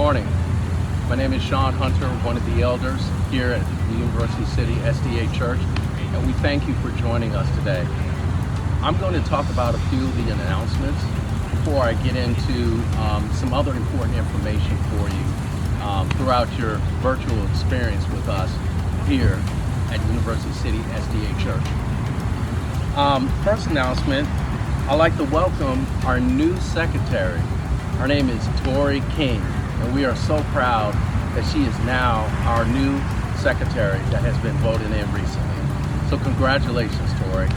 morning. My name is Sean Hunter, one of the elders here at the University City SDA Church, and we thank you for joining us today. I'm going to talk about a few of the announcements before I get into some other important information for you throughout your virtual experience with us here at University City SDA Church. First announcement, I'd like to welcome our new secretary. Her name is Tori King, and we are so proud that she is now our new secretary that has been voted in recently. So congratulations, Tori.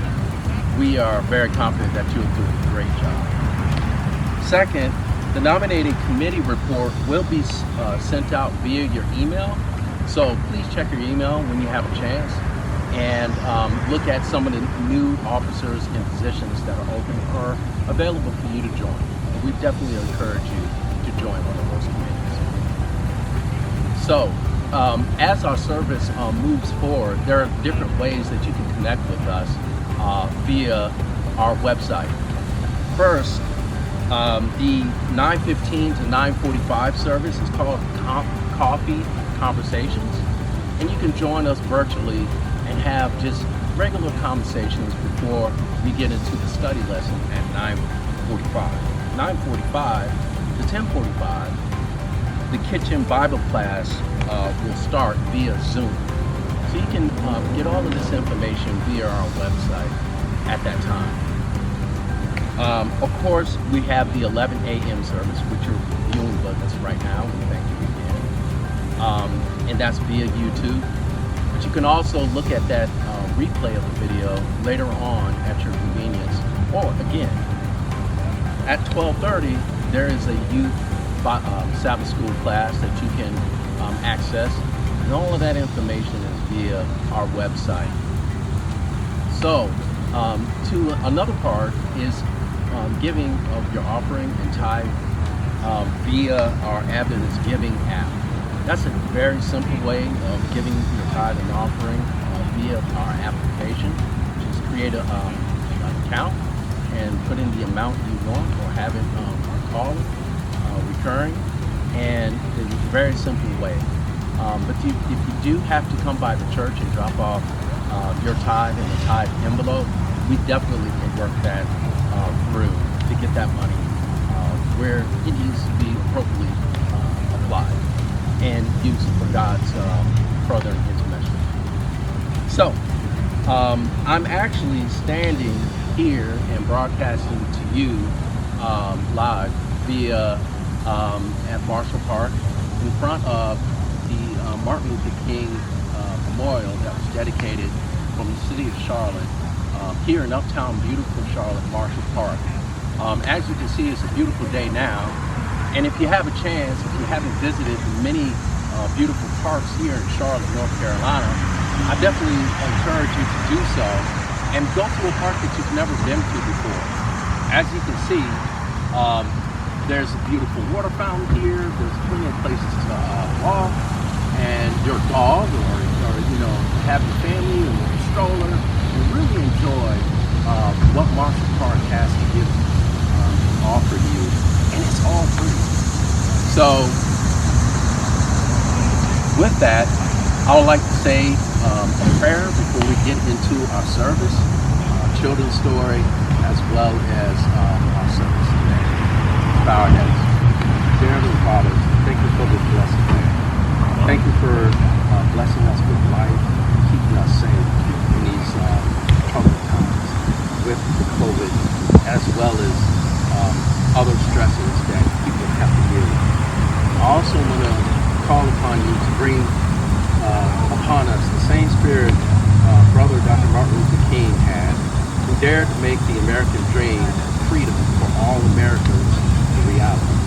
We are very confident that you'll do a great job. Second, the nominating committee report will be sent out via your email. So please check your email when you have a chance and look at some of the new officers and positions that are open or available for you to join. We definitely encourage you to join one of those committees. So, as our service moves forward, there are different ways that you can connect with us via our website. First, the 9:15 to 9:45 service is called Coffee Conversations, and you can join us virtually and have just regular conversations before we get into the study lesson at 9:45. 9:45 to 10:45, the kitchen Bible class will start via Zoom. So you can get all of this information via our website at that time. Of course, we have the 11 a.m. service, which you're viewing with us right now. We thank you again. And that's via YouTube. But you can also look at that replay of the video later on at your convenience. Or again, at 12:30, there is a youth Sabbath school class that you can access. And all of that information is via our website. So, to another part is giving of your offering and tithe via our Adventist giving app. That's a very simple way of giving your tithe and offering via our application. Just create an account and put in the amount you want, or have it recalling, recurring, and it's a very simple way. But if you do have to come by the church and drop off your tithe in the tithe envelope, we definitely can work that through to get that money where it needs to be appropriately applied and used for God's further intervention. So, I'm actually standing here and broadcasting to you live via at Marshall Park in front of the Martin Luther King memorial that was dedicated from the city of Charlotte here in uptown beautiful Charlotte, Marshall Park. As you can see, it's a beautiful day now, and if you have a chance, if you haven't visited many beautiful parks here in Charlotte, North Carolina, I definitely encourage you to do so and go to a park that you've never been to before. As you can see, there's a beautiful water fountain here. There's plenty of places to walk, and your dog, or have your family or a stroller, and really enjoy what Marshall Park has to give offer you, and it's all free. So, with that, I would like to say a prayer before we get into our service, children's story, as well as our service today. Bow our heads. Dear Heavenly Father, thank you for this blessed day. Thank you for blessing us with life, keeping us safe in these troubled times with COVID, as well as other stresses that people have to deal with. I also want to call upon you to bring upon us the same spirit Brother Dr. Martin Luther King had, who dared to make the American dream freedom for all Americans a reality.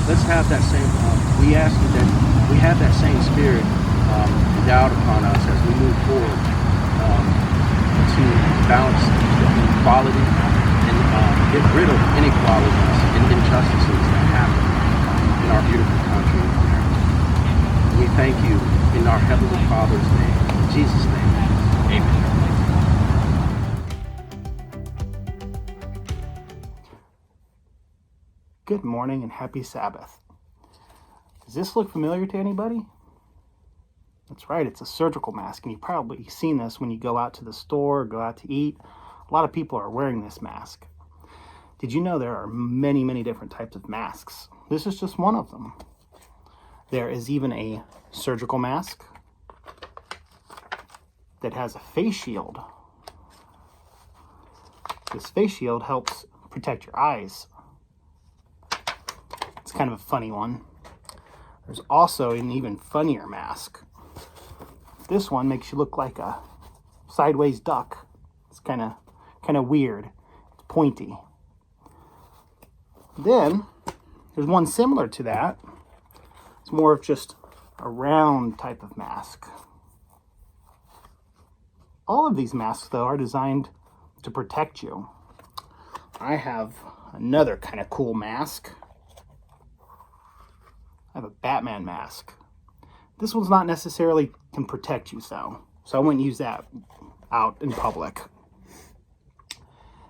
Let's have that same, we ask you that we have that same spirit endowed upon us as we move forward to balance equality and get rid of inequalities and injustices that happen in our beautiful country of America. We thank you in our Heavenly Father's name, in Jesus' name, amen. Good morning and happy Sabbath. Does this look familiar to anybody? That's right, it's a surgical mask, and you've probably seen this when you go out to the store or go out to eat. A lot of people are wearing this mask. Did you know there are many, many different types of masks? This is just one of them. There is even a surgical mask that has a face shield. This face shield helps protect your eyes. It's kind of a funny one. There's also an even funnier mask. This one makes you look like a sideways duck. It's kind of weird. It's pointy. Then there's one similar to that. It's more of just a round type of mask. All of these masks, though, are designed to protect you. I have another kind of cool mask. I have a Batman mask. This one's not necessarily can protect you, so I wouldn't use that out in public.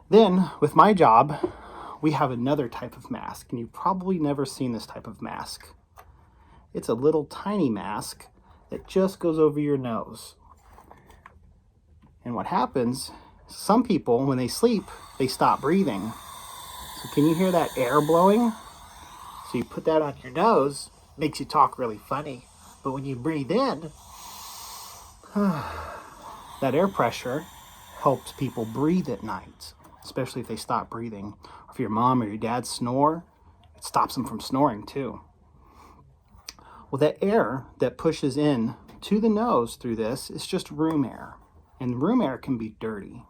Then, with my job, we have another type of mask, and you've probably never seen this type of mask. It's a little tiny mask that just goes over your nose. And what happens, some people, when they sleep, they stop breathing. So can you hear that air blowing? So you put that on your nose, makes you talk really funny. But when you breathe in, that air pressure helps people breathe at night, especially if they stop breathing. Or if your mom or your dad snore, it stops them from snoring too. Well, that air that pushes in to the nose through this is just room air. And room air can be dirty.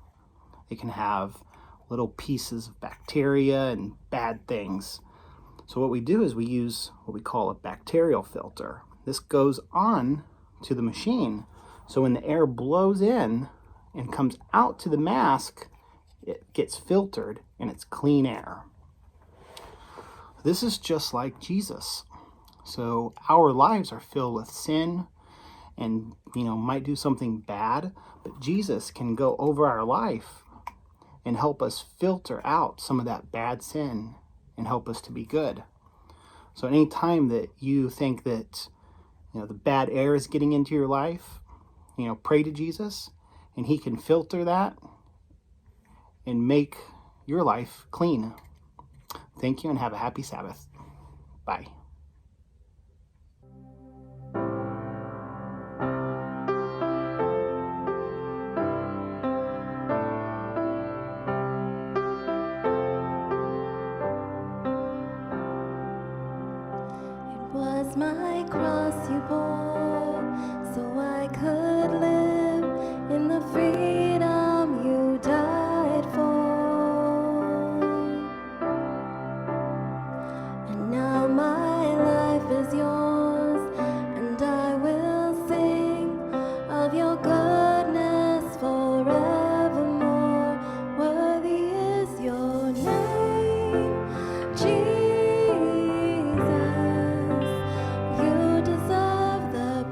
It can have little pieces of bacteria and bad things. So what we do is we use what we call a bacterial filter. This goes on to the machine. So when the air blows in and comes out to the mask, it gets filtered and it's clean air. This is just like Jesus. So our lives are filled with sin and, might do something bad, but Jesus can go over our life and help us filter out some of that bad sin and help us to be good. So any time that you think that, the bad air is getting into your life, pray to Jesus and he can filter that and make your life clean. Thank you and have a happy Sabbath. Bye. Was my cross you bore, so I could live in the freedom you died for. And now my life is yours, and I will sing of your goodness forevermore. Worthy is your name, Jesus. You deserve the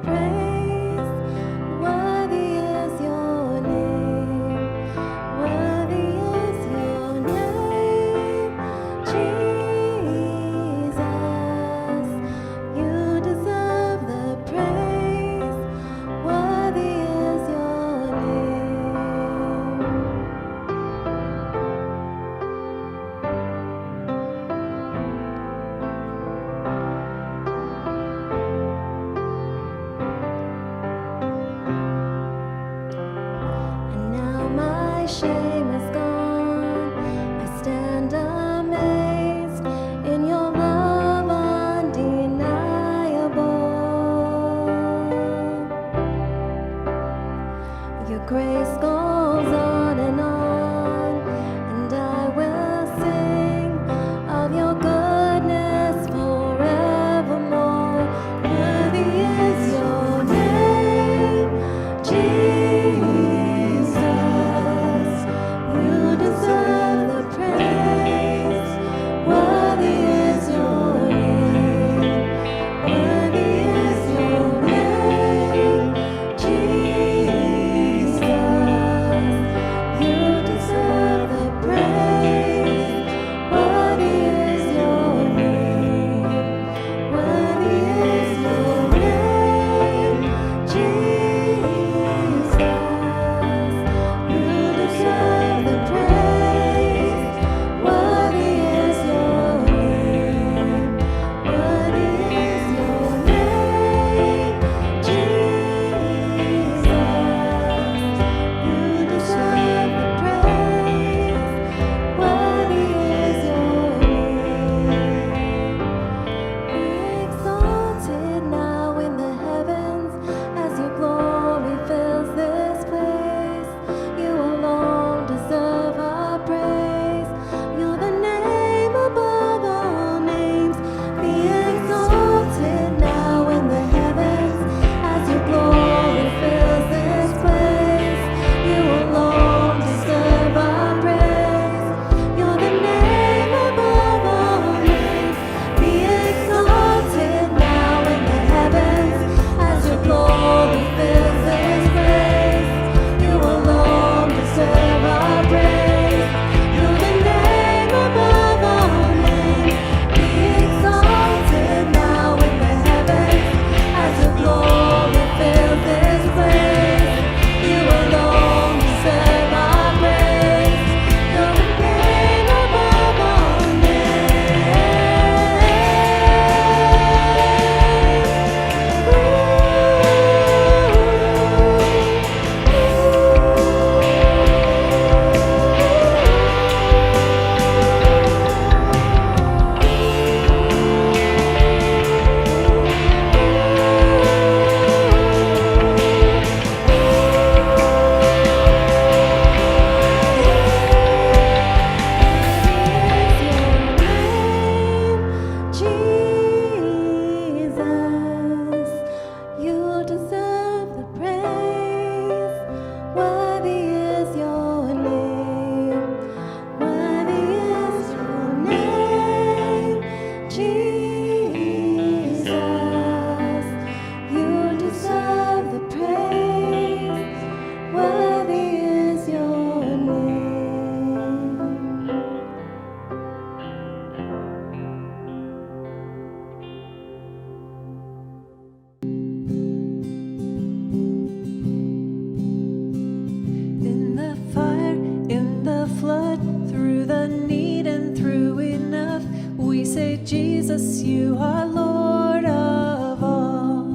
Jesus, you are Lord of all.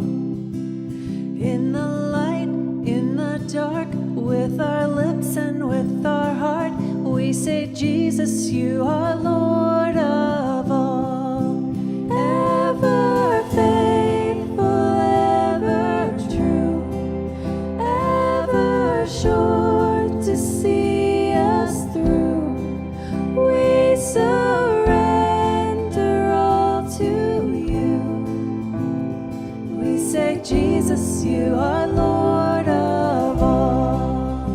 In the light, in the dark, with our lips and with our heart, we say, Jesus, you are Lord of all. Ever faithful, ever true, ever sure to see us through. We surrender all to you. We say, Jesus, you are Lord of all.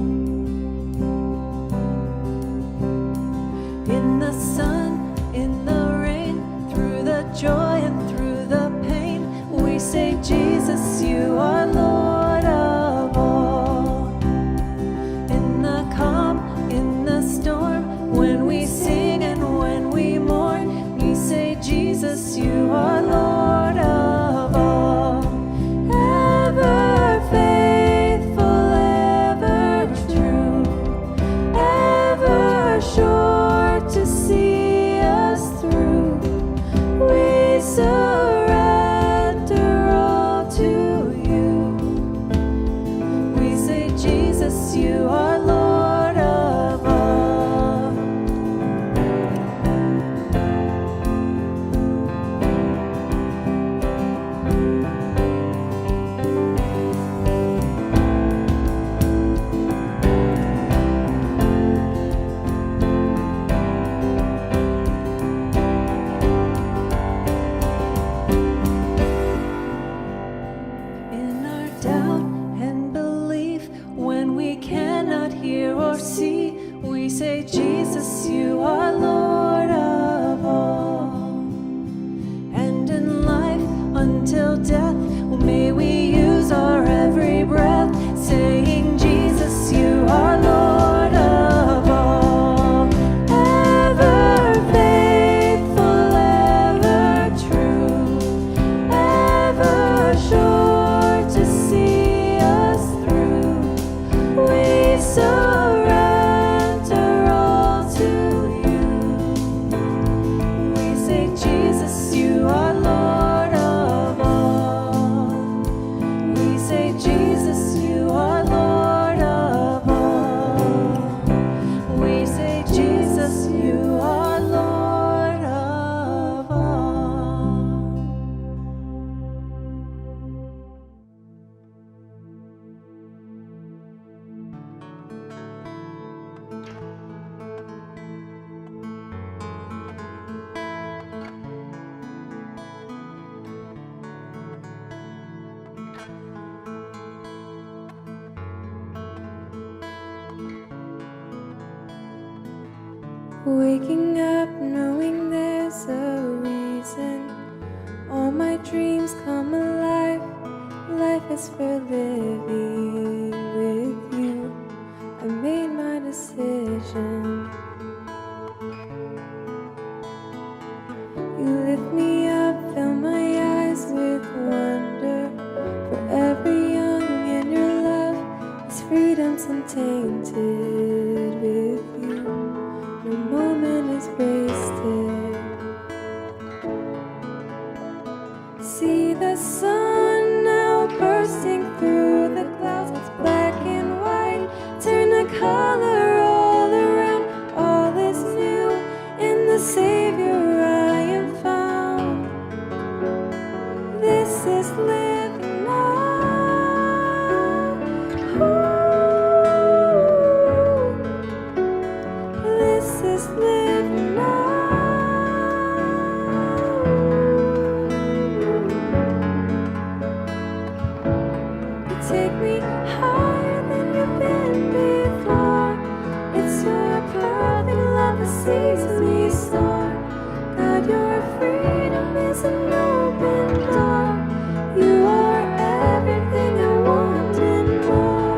In the sun, in the rain, through the joy and through the pain, we say, Jesus, you are Lord of all. In the calm, in the storm, when we sing and when we mourn, we say, Jesus, you are Lord of all. Ever faithful, ever true, ever sure to see us through. We surrender all to you. We say, Jesus, you are Lord of all. In our doubt and belief, when we cannot hear or see, we say, Jesus, you are Lord of all. And in life until death, may we use our every breath, saying, Jesus, you are Lord of all. Ever faithful, ever true, ever sure to see us through. We surrender all to you. We say, Jesus, you are Lord of all. We say, Jesus, you are Lord of all. We say, Jesus, you are Lord of all. Waking up knowing there's a reason. All my dreams come alive. Life is for living with you. I made my decision. You lift me up, fill my eyes with wonder. Forever young in your love, this freedom's untainted with you. No moment is wasted. See the sun now bursting through the clouds. It's black and white, turn the color all around. All is new in the Savior I am found. This is living now. Ooh. This is living now. You take me higher than you've been before. It's your perfect love that sees me soar. God, your freedom is an open door. You are everything I want and more.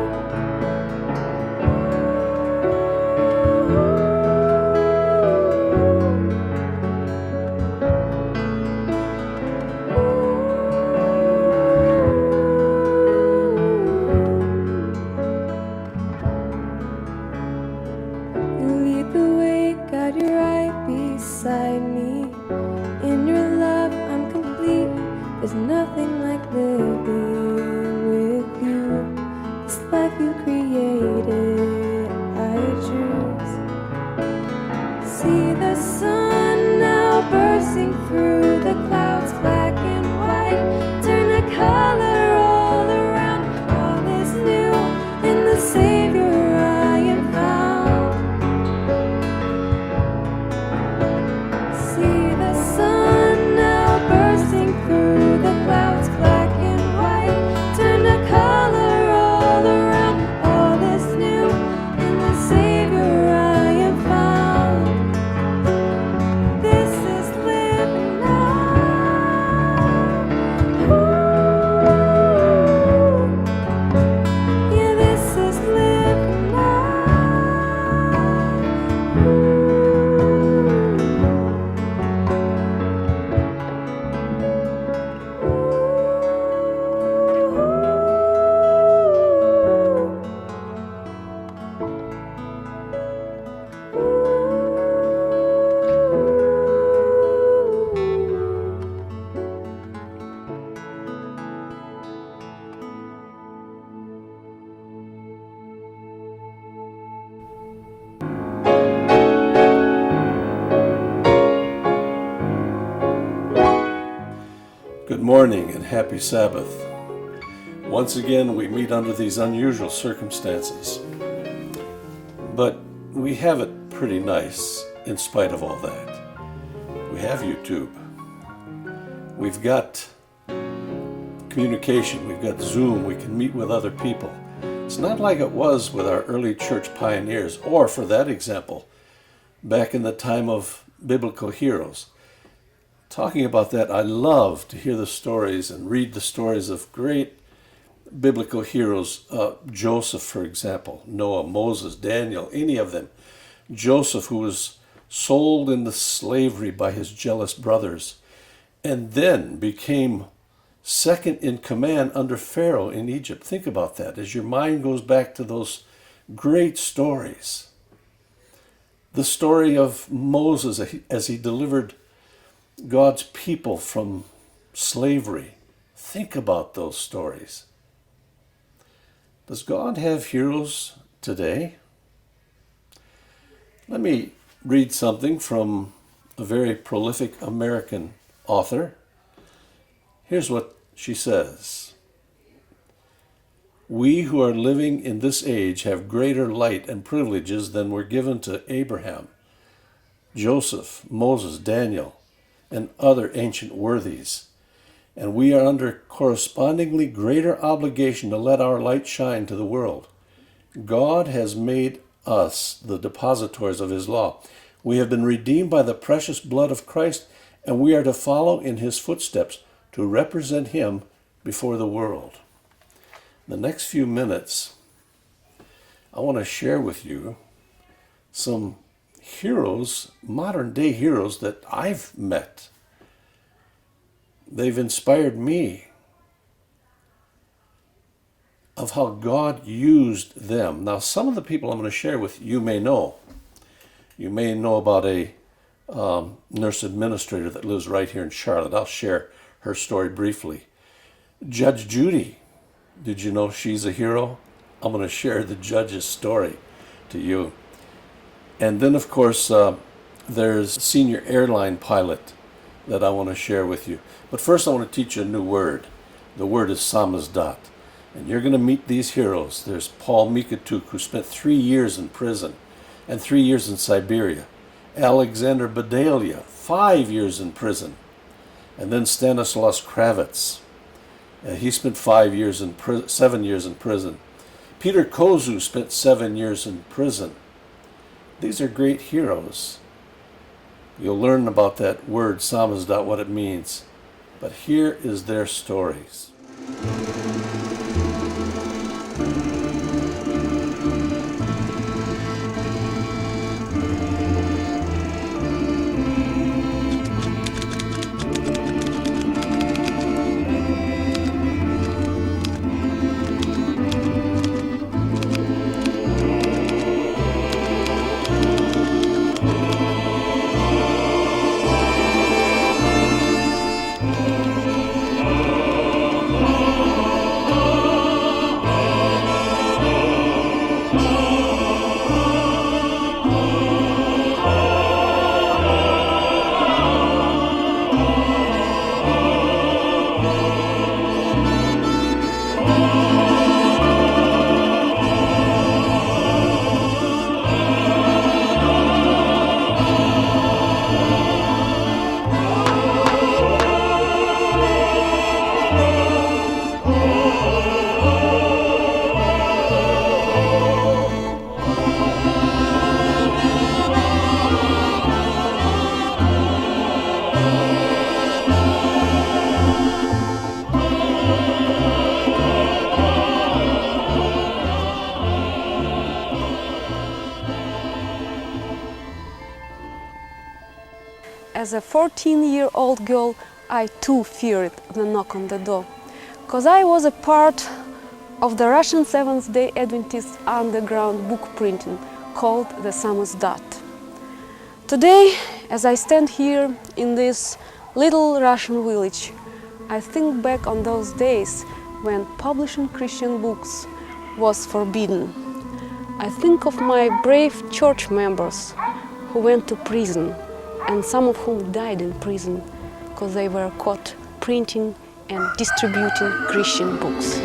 You lead the way, God, you're right beside me. In your There's nothing like living with you. This life you created, I choose. See the sun now bursting through the clouds, black and white, turn the color all around. All is new in the Savior I am found. See the sun now bursting through the clouds, black and white, turn the color all around. All is new in the Savior I am found. This is living now. Ooh. Yeah, this is living now. Ooh. Good morning and happy Sabbath. Once again, we meet under these unusual circumstances. But we have it pretty nice in spite of all that. We have YouTube. We've got communication. We've got Zoom. We can meet with other people. It's not like it was with our early church pioneers, or for that example, back in the time of biblical heroes. Talking about that, I love to hear the stories and read the stories of great biblical heroes. Joseph, for example, Noah, Moses, Daniel, any of them. Joseph, who was sold into slavery by his jealous brothers, and then became second in command under Pharaoh in Egypt. Think about that as your mind goes back to those great stories. The story of Moses as he delivered God's people from slavery. Think about those stories. Does God have heroes today? Let me read something from a very prolific American author. Here's what she says. We who are living in this age have greater light and privileges than were given to Abraham, Joseph, Moses, Daniel, and other ancient worthies, and we are under correspondingly greater obligation to let our light shine to the world. God has made us the depositories of his law. We have been redeemed by the precious blood of Christ, and we are to follow in his footsteps to represent him before the world. In the next few minutes, I want to share with you some heroes, modern day heroes that I've met. They've inspired me of how God used them. Now, some of the people I'm going to share with you may know. You may know about a nurse administrator that lives right here in Charlotte. I'll share her story briefly. Judge Judy, did you know she's a hero? I'm going to share the judge's story to you. And then, of course, there's a senior airline pilot that I want to share with you. But first, I want to teach you a new word. The word is samizdat. And you're going to meet these heroes. There's Paul Mikatuk, who spent 3 years in prison and 3 years in Siberia. Alexander Bedalia, 5 years in prison. And then Stanislaus Kravitz. He spent 7 years in prison. Peter Kozu spent 7 years in prison. These are great heroes. You'll learn about that word, samizdat, what it means. But here is their stories. as a 14-year-old girl, I too feared the knock on the door, because I was a part of the Russian Seventh-day Adventist underground book printing called the Samizdat. Today, as I stand here in this little Russian village, I think back on those days when publishing Christian books was forbidden. I think of my brave church members who went to prison, and some of whom died in prison because they were caught printing and distributing Christian books.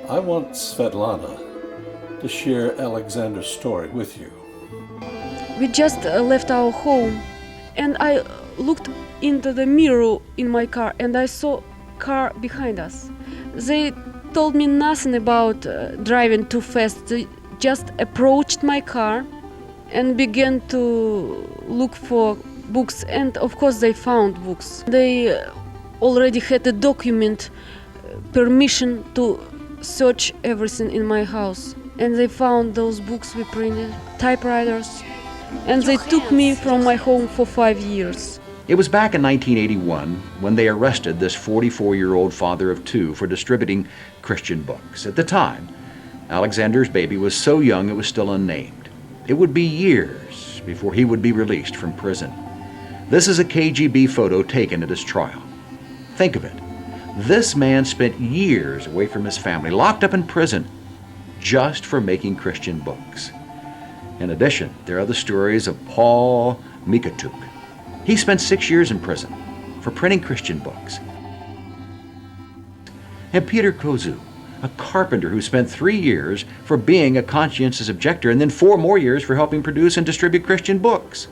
I want Svetlana to share Alexander's story with you. We just left our home, and I looked into the mirror in my car, and I saw a car behind us. They told me nothing about driving too fast. They just approached my car and began to look for books, and of course they found books. They already had a document, permission to search everything in my house, and they found those books we printed, typewriters, and they took me from my home for 5 years. It was back in 1981 when they arrested this 44-year-old father of two for distributing Christian books. At the time, Alexander's baby was so young it was still unnamed. It would be years before he would be released from prison. This is a KGB photo taken at his trial. Think of it. This man spent years away from his family, locked up in prison, just for making Christian books. In addition, there are the stories of Paul Mikatuk. He spent 6 years in prison for printing Christian books. And Peter Kozu, a carpenter who spent 3 years for being a conscientious objector and then 4 more years for helping produce and distribute Christian books.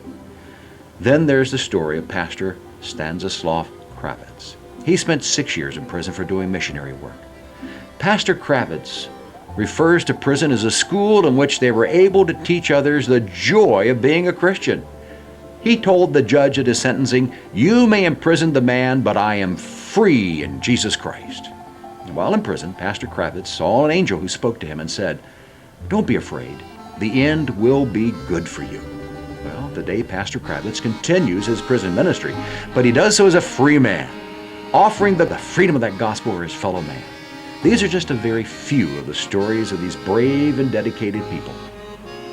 Then there's the story of Pastor Stanislav Kravitz. He spent 6 years in prison for doing missionary work. Pastor Kravitz refers to prison as a school in which they were able to teach others the joy of being a Christian. He told the judge at his sentencing, "You may imprison the man, but I am free in Jesus Christ." And while in prison, Pastor Kravitz saw an angel who spoke to him and said, "Don't be afraid. The end will be good for you." Well, today Pastor Kravitz continues his prison ministry, but he does so as a free man, offering the freedom of that gospel for his fellow man. These are just a very few of the stories of these brave and dedicated people.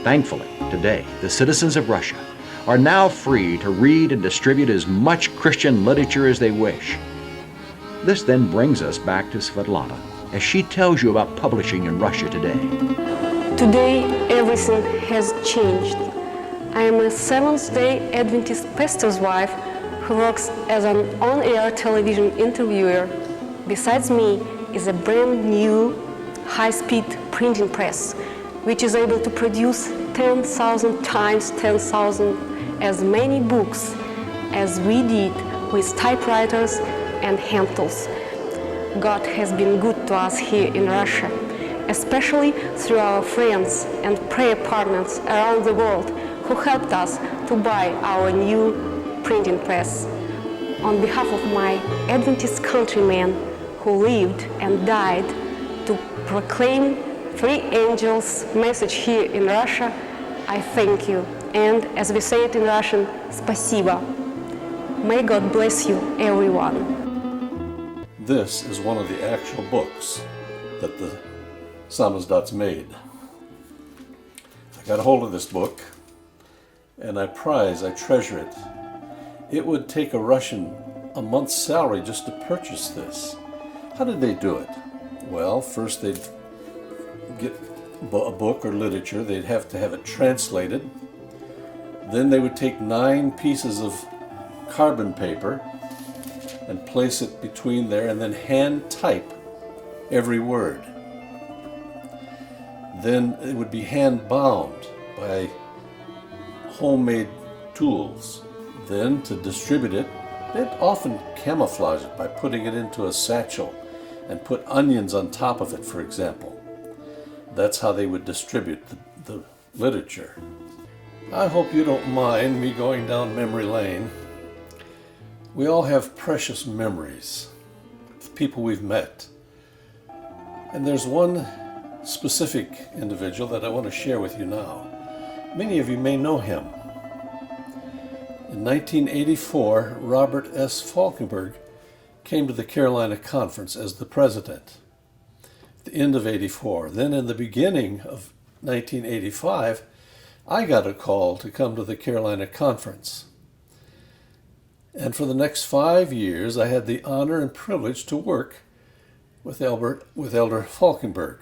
Thankfully, today, the citizens of Russia are now free to read and distribute as much Christian literature as they wish. This then brings us back to Svetlana as she tells you about publishing in Russia today. Today, everything has changed. I am a Seventh-day Adventist pastor's wife who works as an on-air television interviewer. Besides me is a brand new high-speed printing press, which is able to produce 10,000 times 10,000 as many books as we did with typewriters and hand tools. God has been good to us here in Russia, especially through our friends and prayer partners around the world who helped us to buy our new printing press. On behalf of my Adventist countrymen who lived and died to proclaim Three Angels' message here in Russia, I thank you. And as we say it in Russian, спасибо. May God bless you, everyone. This is one of the actual books that the Samizdats made. I got a hold of this book, and I treasure it. It would take a Russian a month's salary just to purchase this. How did they do it? Well, first they'd get a book or literature, they'd have to have it translated. Then they would take 9 pieces of carbon paper and place it between there and then hand type every word. Then it would be hand bound by homemade tools. Then to distribute it, they'd often camouflage it by putting it into a satchel and put onions on top of it, for example. That's how they would distribute the literature. I hope you don't mind me going down memory lane. We all have precious memories of people we've met. And there's one specific individual that I want to share with you now. Many of you may know him. In 1984, Robert S. Falkenberg came to the Carolina Conference as the president at the end of 84. Then in the beginning of 1985, I got a call to come to the Carolina Conference. And for the next 5 years, I had the honor and privilege to work with Elder Falkenberg.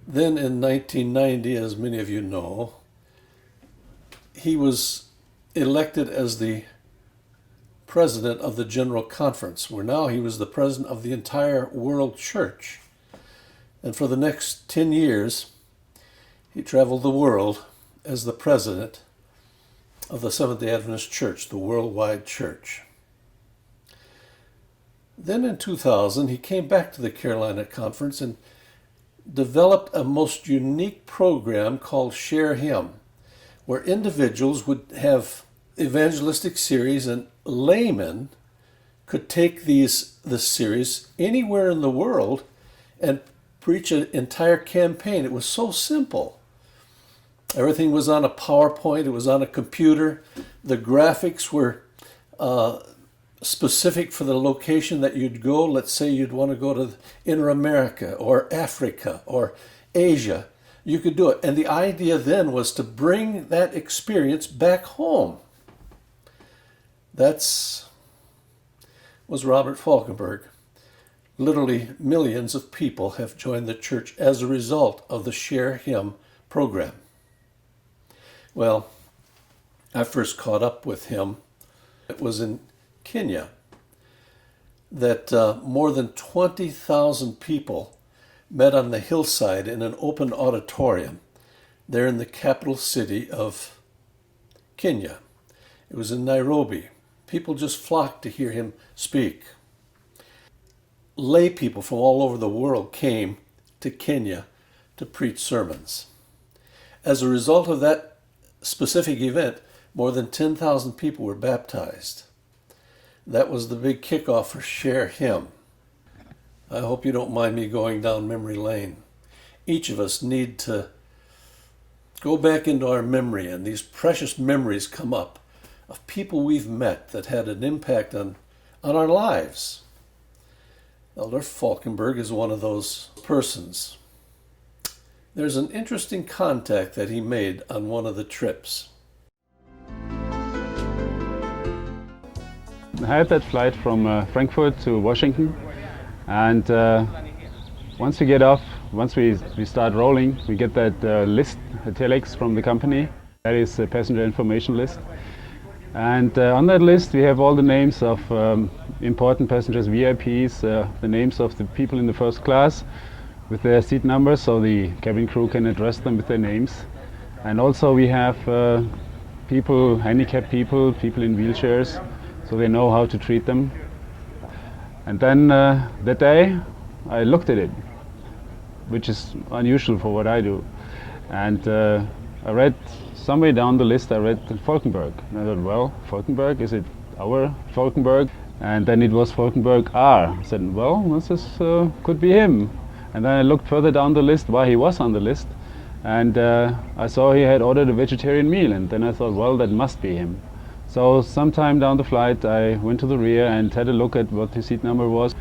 Then in 1990, as many of you know, he was elected as the president of the General Conference, where now he was the president of the entire world church. And for the next 10 years, he traveled the world as the president of the Seventh-day Adventist Church, the worldwide church. Then in 2000, he came back to the Carolina Conference and developed a most unique program called Share Him, where individuals would have evangelistic series and laymen could take this series anywhere in the world and preach an entire campaign. It was so simple. Everything was on a PowerPoint. It was on a computer. The graphics were specific for the location that you'd go. Let's say you'd want to go to Inner America or Africa or Asia. You could do it. And the idea then was to bring that experience back home. That was Robert Falkenberg. Literally millions of people have joined the church as a result of the Share Him program. Well, I first caught up with him. It was in Kenya that more than 20,000 people met on the hillside in an open auditorium there in the capital city of Kenya. It was in Nairobi. People just flocked to hear him speak. Lay people from all over the world came to Kenya to preach sermons. As a result of that specific event, more than 10,000 people were baptized. That was the big kickoff for Share Him. I hope you don't mind me going down memory lane. Each of us need to go back into our memory, and these precious memories come up of people we've met that had an impact on our lives. Elder Falkenberg is one of those persons. There's an interesting contact that he made on one of the trips. I had that flight from Frankfurt to Washington, and once we get off, once we start rolling, we get that list, a telex from the company. That is a passenger information list. And on that list we have all the names of important passengers, VIPs, the names of the people in the first class with their seat numbers, so the cabin crew can address them with their names. And also we have people, handicapped people in wheelchairs, so they know how to treat them. And then that day I looked at it, which is unusual for what I do. And I read somewhere down the list, I read Falkenberg. And I thought, well, Falkenberg, is it our Falkenberg? And then it was Falkenberg R. I said, well, this is, could be him. And then I looked further down the list why he was on the list. And I saw he had ordered a vegetarian meal. And then I thought, well, that must be him. So sometime down the flight, I went to the rear and had a look at what his seat number was.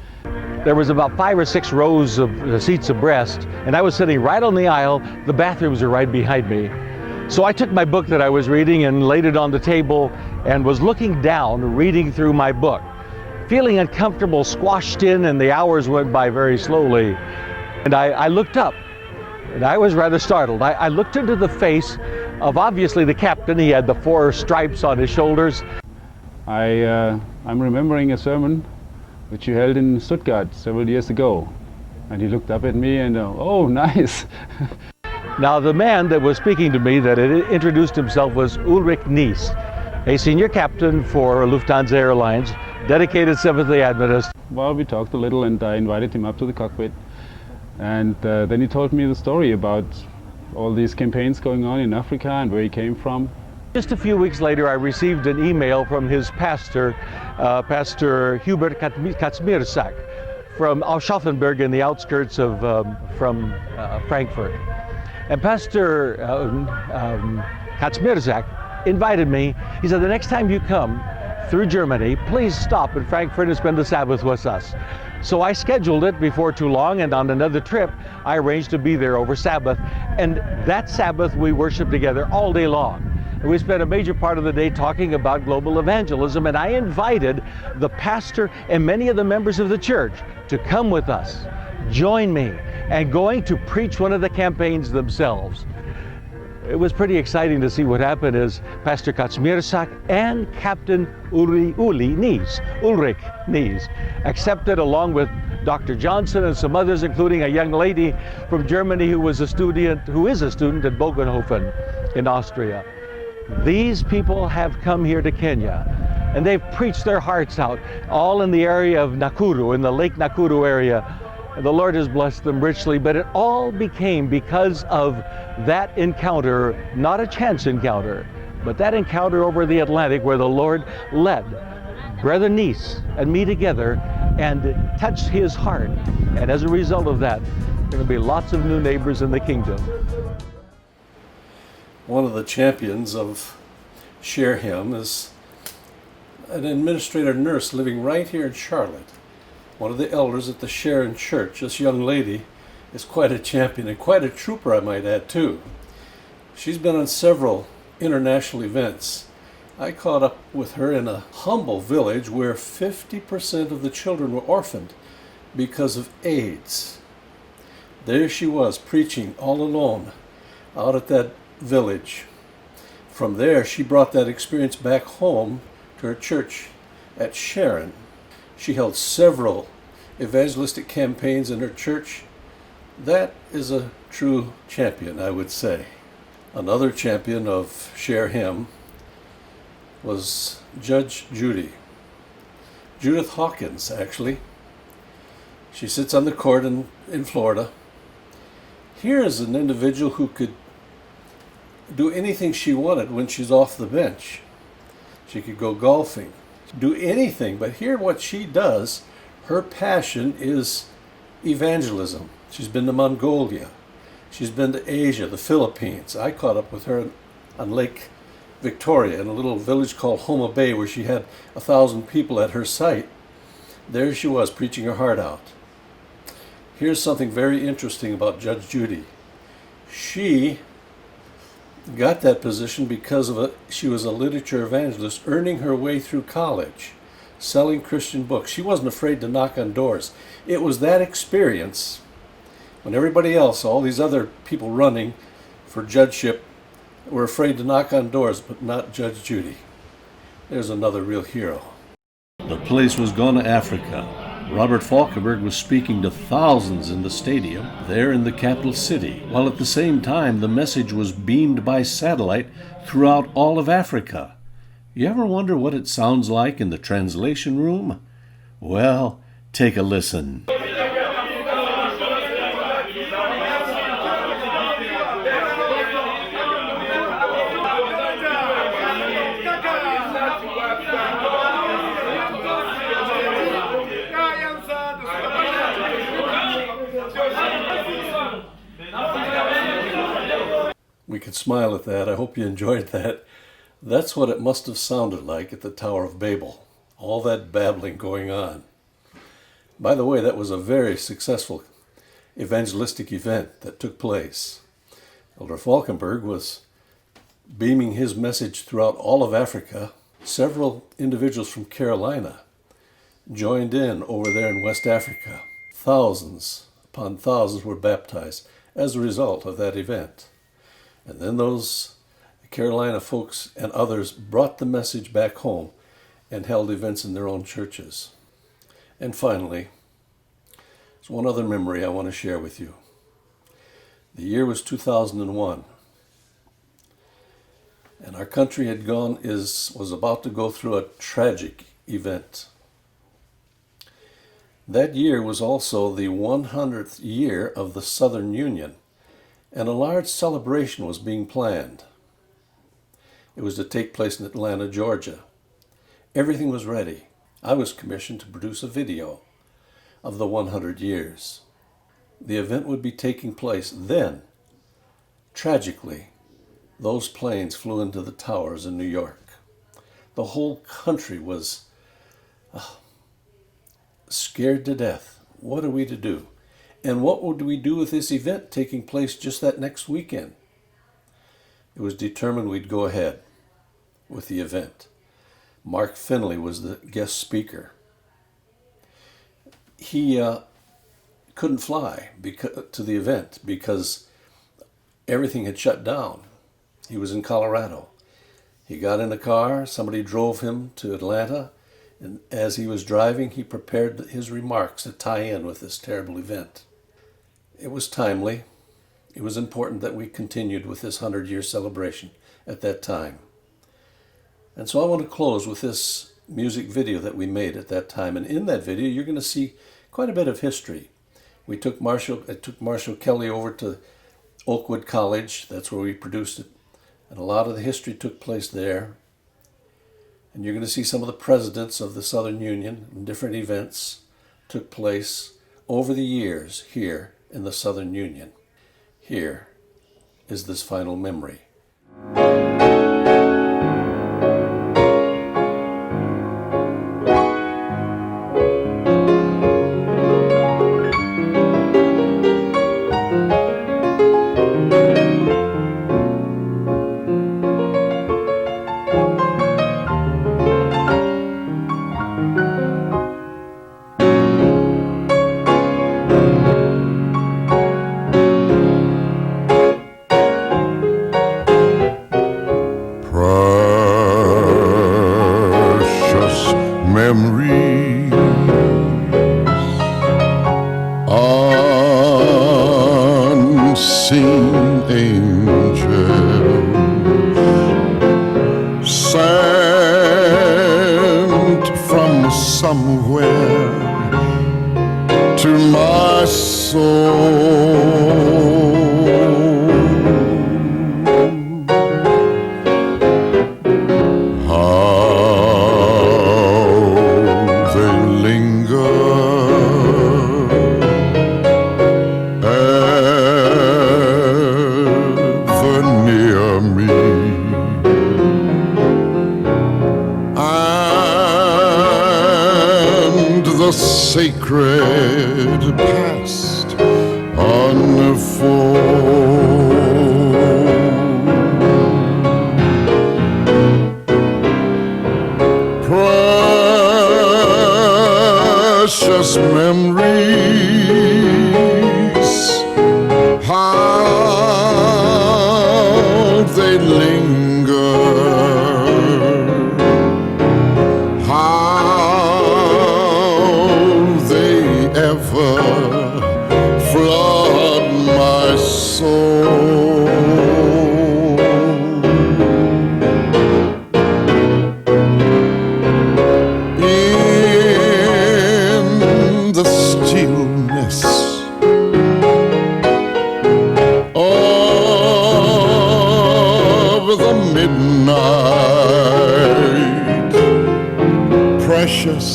There was about 5 or 6 rows of seats abreast, and I was sitting right on the aisle. The bathrooms were right behind me. So I took my book that I was reading and laid it on the table and was looking down, reading through my book, feeling uncomfortable, squashed in, and the hours went by very slowly. And I looked up, and I was rather startled. I looked into the face of obviously the captain. He had the 4 stripes on his shoulders. I'm remembering a sermon which you held in Stuttgart several years ago. And he looked up at me and, oh, nice. Now, the man that was speaking to me that had introduced himself was Ulrich Nies, a senior captain for Lufthansa Airlines, dedicated Seventh-day Adventist. Well, we talked a little and I invited him up to the cockpit. And then he told me the story about all these campaigns going on in Africa and where he came from. Just a few weeks later, I received an email from his pastor, Pastor Hubert Kaczmierczak, from Aschaffenburg in the outskirts of Frankfurt. And Pastor Kaczmierczak invited me. He said, the next time you come through Germany, please stop in Frankfurt and spend the Sabbath with us. So I scheduled it before too long, and on another trip, I arranged to be there over Sabbath. And that Sabbath, we worshiped together all day long. And we spent a major part of the day talking about global evangelism, and I invited the pastor and many of the members of the church to come with us, join me, and going to preach one of the campaigns themselves. It was pretty exciting to see what happened as Pastor Kaczmierczak and Captain Ulrich Nies accepted, along with Dr. Johnson and some others, including a young lady from Germany who is a student at Bogenhofen in Austria. These people have come here to Kenya, and they've preached their hearts out, all in the area of Nakuru, in the Lake Nakuru area. And the Lord has blessed them richly, but it all became because of that encounter, not a chance encounter, but that encounter over the Atlantic where the Lord led Brother Nies and me together and touched his heart. And as a result of that, there are going to be lots of new neighbors in the kingdom. One of the champions of Share Him is an administrator nurse living right here in Charlotte. One of the elders at the Sharon Church. This young lady is quite a champion and quite a trooper, I might add, too. She's been on several international events. I caught up with her in a humble village where 50% of the children were orphaned because of AIDS. There she was, preaching all alone out at that village. From there, she brought that experience back home to her church at Sharon. She held several evangelistic campaigns in her church. That is a true champion, I would say. Another champion of Share Him was Judge Judy. Judith Hawkins, actually. She sits on the court in Florida. Here is an individual who could do anything she wanted when she's off the bench. She could go golfing, do anything, but here what she does, her passion is evangelism. She's been to Mongolia. She's been to Asia, the Philippines. I caught up with her on Lake Victoria in a little village called Homa Bay where she had 1,000 people at her site. There she was preaching her heart out. Here's something very interesting about Judge Judy. She got that position because she was a literature evangelist, earning her way through college, selling Christian books. She wasn't afraid to knock on doors. It was that experience when everybody else, all these other people running for judgeship, were afraid to knock on doors, but not Judge Judy. There's another real hero. The place was Ghana, Africa. Robert Falkenberg was speaking to thousands in the stadium there in the capital city, while at the same time the message was beamed by satellite throughout all of Africa. You ever wonder what it sounds like in the translation room? Well, take a listen. We could smile at that. I hope you enjoyed that. That's what it must have sounded like at the Tower of Babel. All that babbling going on. By the way, that was a very successful evangelistic event that took place. Elder Falkenberg was beaming his message throughout all of Africa. Several individuals from Carolina joined in over there in West Africa. Thousands upon thousands were baptized as a result of that event. And then those Carolina folks and others brought the message back home and held events in their own churches. And finally, there's one other memory I want to share with you. The year was 2001. And our country was about to go through a tragic event. That year was also the 100th year of the Southern Union, and a large celebration was being planned. It was to take place in Atlanta, Georgia. Everything was ready. I was commissioned to produce a video of the 100 years. The event would be taking place then. Tragically, those planes flew into the towers in New York. The whole country was scared to death. What are we to do? And what would we do with this event taking place just that next weekend? It was determined we'd go ahead with the event. Mark Finley was the guest speaker. He couldn't fly to the event because everything had shut down. He was in Colorado. He got in a car, somebody drove him to Atlanta, and as he was driving, he prepared his remarks to tie in with this terrible event. It was timely. It was important that we continued with this 100-year celebration at that time. And so I want to close with this music video that we made at that time. And in that video, you're going to see quite a bit of history. I took Marshall Kelly over to Oakwood College. That's where we produced it. And a lot of the history took place there. And you're going to see some of the presidents of the Southern Union and different events took place over the years here in the Southern Union. Here is this final memory. Memories, unseen angels sent from somewhere to my soul. Sacred past unfold. Precious memories, how they linger, ever flood my soul. In the stillness of the midnight, precious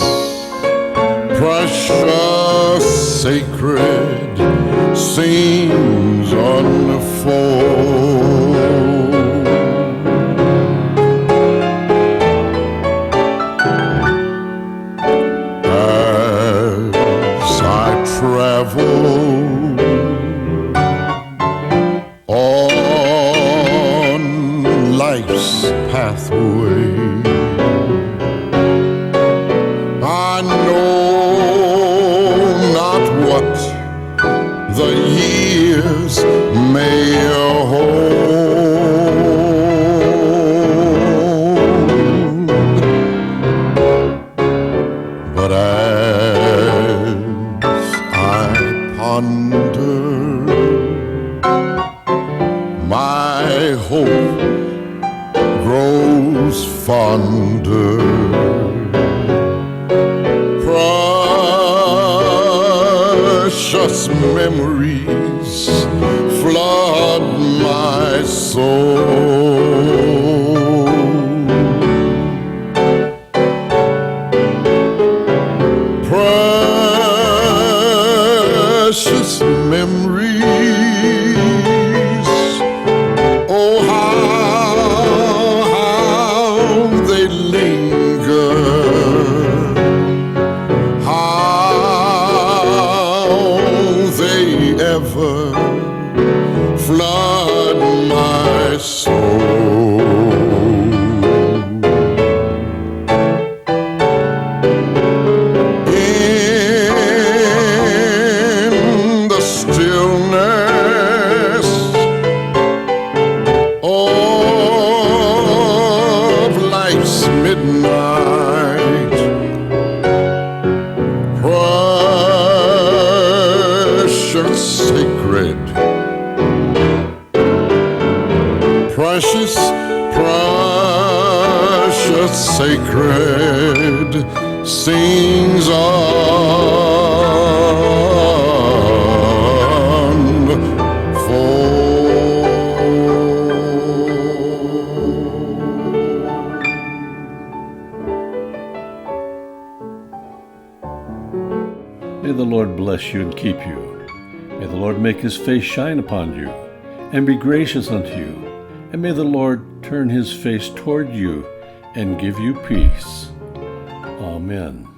sacred scenes unfold. As I travel on life's pathway, I know what the years may hold, but as I ponder, my hope grows fonder. Precious memories flood my soul. Precious memories, oh how midnight. Precious, sacred, precious, precious, sacred, sings May the Lord bless you and keep you. May the Lord make his face shine upon you and be gracious unto you. And may the Lord turn his face toward you and give you peace. Amen.